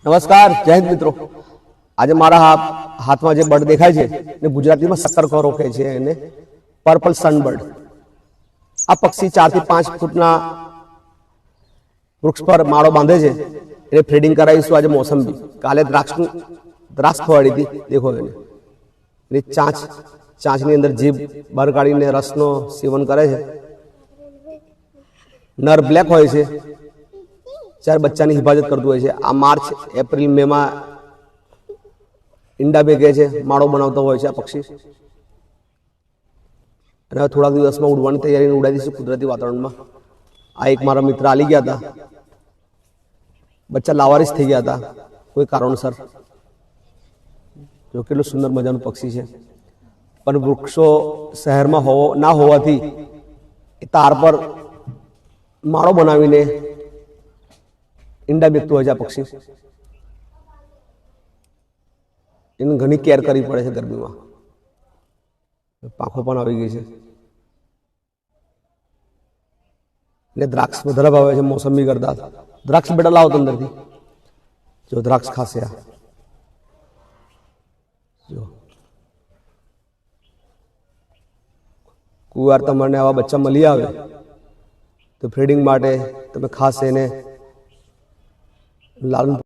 નમસ્કાર, જય હિન્દ મિત્રો। આજે મારા હાથમાં જે બર્ડ દેખાય છે ને ગુજરાતીમાં શક્કરખોરો કહે છે એને પર્પલ સનબર્ડ। આ પક્ષી 4 થી 5 ફૂટના વૃક્ષ પર માળો બાંધે છે। એને ફીડિંગ કરાવીશું આજે મોસંબી। કાલે દ્રાક્ષ ખવાડી હતી, દેખો એને એની ચાંચની અંદર જીભ બહાર કાઢીને રસનો સેવન કરે છે। નર બ્લેક હોય છે, ચાર બચ્ચાની હિફાજત કરતું હોય છે। આ માર્ચ એપ્રિલ મે માં ઈંડા બેગે છે, માળો બનાવતો હોય છે આ પક્ષી। અને થોડા દિવસમાં ઉડવાની તૈયારીને ઉડાડી દઈશું કુદરતી વાતાવરણમાં। આ એક મારા મિત્ર આલી ગયા હતા, બચ્ચા લાવારીસ થઈ ગયા હતા કોઈ કારણસર। જો કેટલું સુંદર મજાનું પક્ષી છે, પણ વૃક્ષો શહેરમાં ના હોવાથી એ તાર પર માળો બનાવીને ઈંડા બેગતું હોય છે આ પક્ષી। એને ઘણી કેર કરવી પડે છે ગરમીમાં। પાંખો પણ આવી ગઈ છે। એટલે દ્રાક્ષ વધારે ભાવે છે મોસંબી કરતા। દ્રાક્ષ બેટા લાવો અંદરથી, જો દ્રાક્ષ ખાશે આ જો। કોઈ વાર તમને આવા બચ્ચા મળી આવે તો ફીડિંગ માટે તમે ખાસ એને લાલન